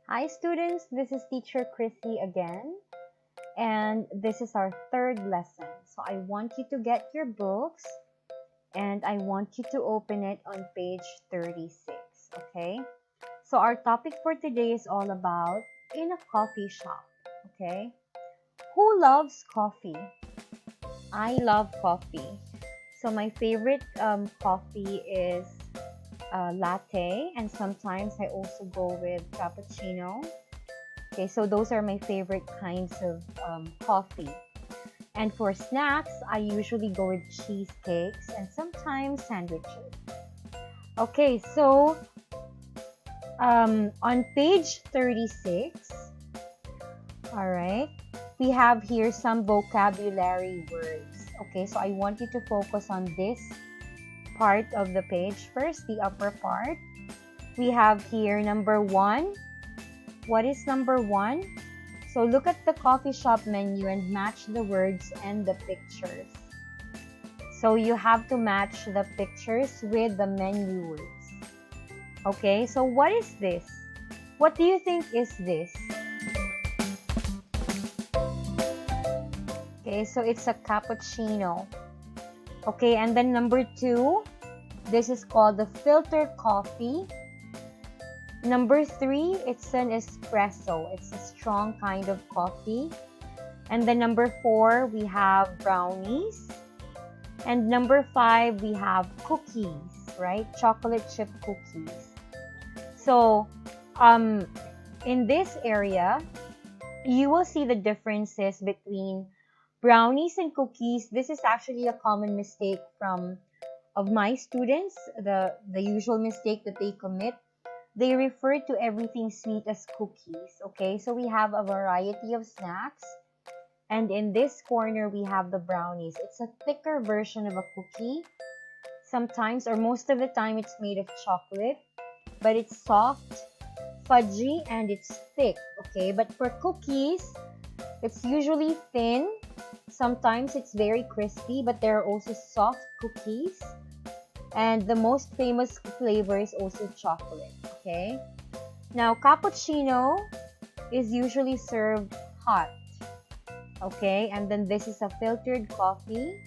Hi students, this is teacher Chrissy again, and this is our third lesson. So I want you to get your books and I want you to open it on page 36, okay? So our topic for today is all about in a coffee shop, okay? Who loves coffee? I love coffee. So my favorite coffee is latte, and sometimes I also go with cappuccino. Okay, so those are my favorite kinds of coffee. And for snacks, I usually go with cheesecakes and sometimes sandwiches. Okay, so on page 36, all right, we have here some vocabulary words. Okay, so I want you to focus on this part of the page first, the upper part. We have here number one. What is number one? So look at the coffee shop menu and match the words and the pictures. So you have to match the pictures with the menu words. Okay, so what is this? What do you think is this? Okay, so it's a cappuccino. Okay, and then number two, this is called the filter coffee. Number three, it's an espresso. It's a strong kind of coffee. And then number four, we have brownies. And number five, we have cookies, right? Chocolate chip cookies. So, in this area, you will see the differences between brownies and cookies. This is actually a common mistake of my students, the usual mistake that they commit. They refer to everything sweet as cookies, okay? So we have a variety of snacks. And in this corner, we have the brownies. It's a thicker version of a cookie. Sometimes, or most of the time, it's made of chocolate. But it's soft, fudgy, and it's thick, okay? But for cookies, it's usually thin. Sometimes it's very crispy, but there are also soft cookies. And the most famous flavor is also chocolate, okay? Now, cappuccino is usually served hot, okay? And then this is a filtered coffee,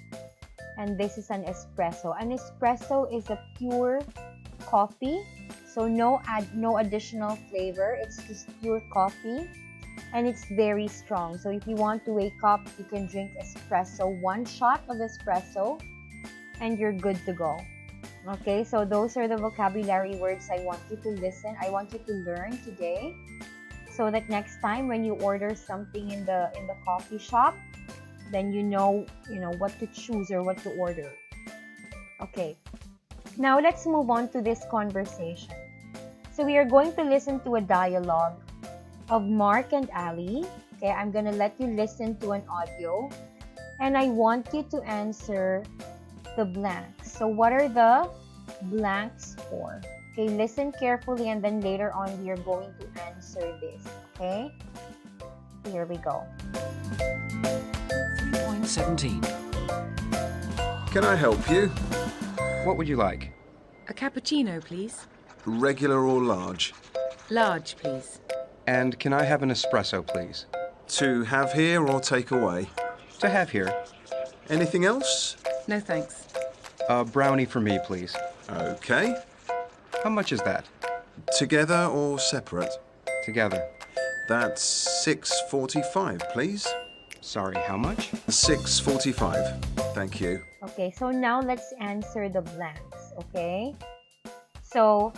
and this is an espresso. An espresso is a pure coffee, so no additional flavor. It's just pure coffee, and it's very strong. So if you want to wake up, you can drink espresso, one shot of espresso, and you're good to go. Okay, so those are the vocabulary words I want you to listen. I want you to learn today, so that next time when you order something in the coffee shop, then you know what to choose or what to order. Okay, now let's move on to this conversation. So we are going to listen to a dialogue of Mark and Ali. Okay, I'm gonna let you listen to an audio, and I want you to answer the blanks. So what are the blanks for? Okay, listen carefully, and then later on we are going to answer this. Okay, here we go. 3.17. Can I help you? What would you like? A cappuccino, please. Regular or large? Large, please. And can I have an espresso, please? To have here or take away? To have here. Anything else? No thanks. A brownie for me, please. Okay. How much is that? Together or separate? Together. That's $6.45, please. Sorry, how much? $6.45. Thank you. Okay, so now let's answer the blanks. Okay, so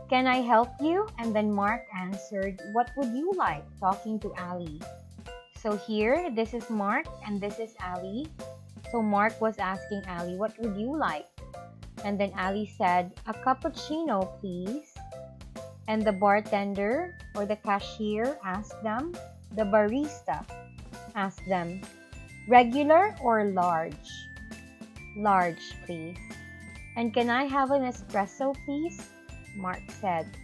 can I help you? And then Mark answered, what would you like? Talking to Ali. So here, this is Mark and this is Ali. So Mark was asking Ali, what would you like? And then Ali said, a cappuccino, please. And the bartender or the cashier asked them, the barista asked them, regular or large? Large, please. And can I have an espresso, please? Mark said.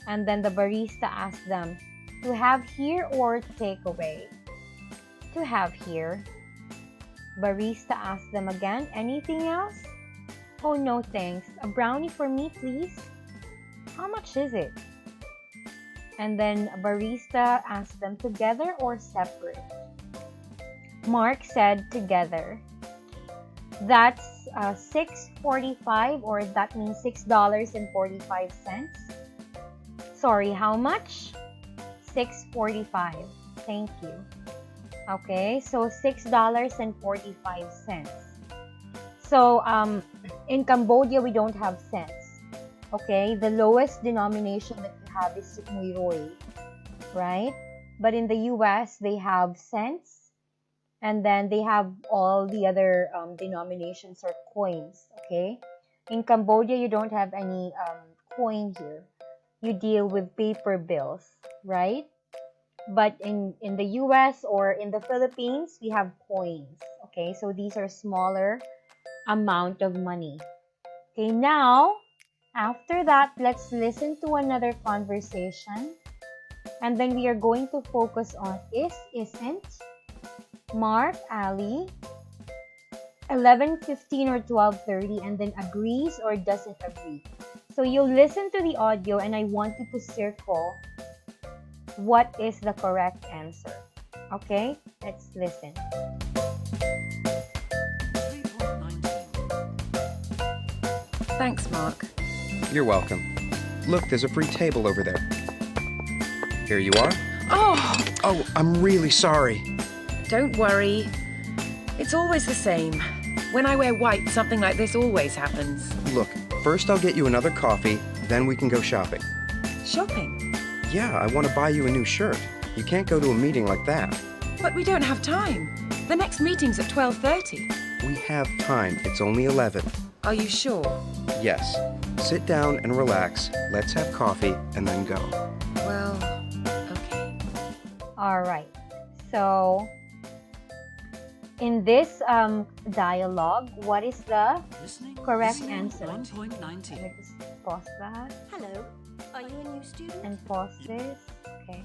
And then the barista asked them, to have here or take away? To have here. Barista asked them again, anything else? Oh, no thanks. A brownie for me, please. How much is it? And then barista asked them together or separate. Mark said together. That's $6.45, or that means $6.45. Sorry, how much? $6.45. Thank you. Okay, so $6.45. So in Cambodia, we don't have cents. Okay, the lowest denomination that you have is Muiroi, right? But in the US, they have cents, and then they have all the other denominations or coins. Okay, in Cambodia, you don't have any coin here. You deal with paper bills, right? But in the US or in the Philippines, we have coins. Okay, so these are smaller amount of money. Okay, now after that, let's listen to another conversation, and then we are going to focus on is, isn't, Mark, Ali, 11:15 or 12:30, and then agrees or doesn't agree. So you'll listen to the audio, and I want you to circle what is the correct answer. Okay, let's listen. 3.19. Thanks, Mark. You're welcome. Look, there's a free table over there. Here you are. Oh, Oh, I'm really sorry. don't worry. It's always the same. When I wear white, something like this always happens. Look, first I'll get you another coffee, then we can go shopping. Shopping? Yeah, I want to buy you a new shirt. You can't go to a meeting like that. But we don't have time. The next meeting's at 12:30. We have time. It's only 11. Are you sure? Yes. Sit down and relax. Let's have coffee and then go. Well, okay. All right. So in this dialogue, what is the Listening. correct Listening. answer? 1.19. Let me just pause that Hello, are you a new student? and pause this. Okay.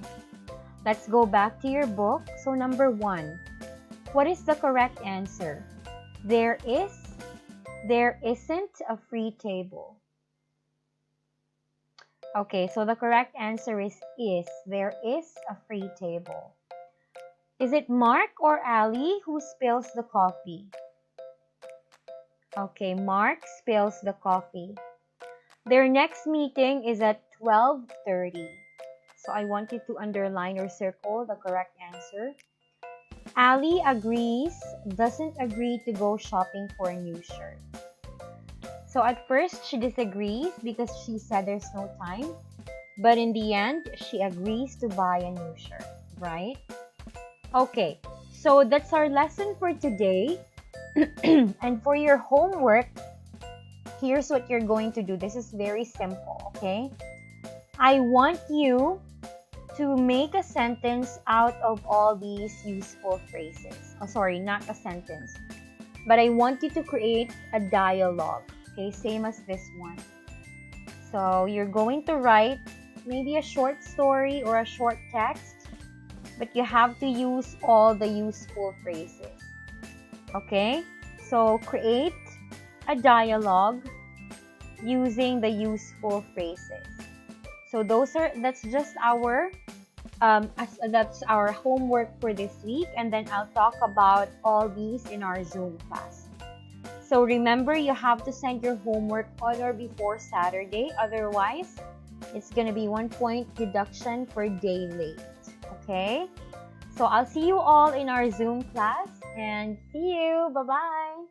Let's go back to your book. So number 1, what is the correct answer? There isn't a free table. Okay, so the correct answer is. There is a free table. Is it Mark or Ali who spills the coffee? Okay, Mark spills the coffee. Their next meeting is at 12:30. So I want you to underline or circle the correct answer. Ali agrees, doesn't agree to go shopping for a new shirt. So at first, she disagrees because she said there's no time. But in the end, she agrees to buy a new shirt, right? Okay, so that's our lesson for today. And for your homework, here's what you're going to do. This is very simple, okay? I want you to make a sentence out of all these useful phrases. Oh, sorry, not a sentence. But I want you to create a dialogue, okay? Same as this one. So you're going to write maybe a short story or a short text, but you have to use all the useful phrases. Okay? So create a dialogue using the useful phrases. So that's just our that's our homework for this week, and then I'll talk about all these in our Zoom class. So remember, you have to send your homework on or before Saturday, otherwise it's gonna be 1 point deduction per day late. Okay? So I'll see you all in our Zoom class, and see you. Bye-bye.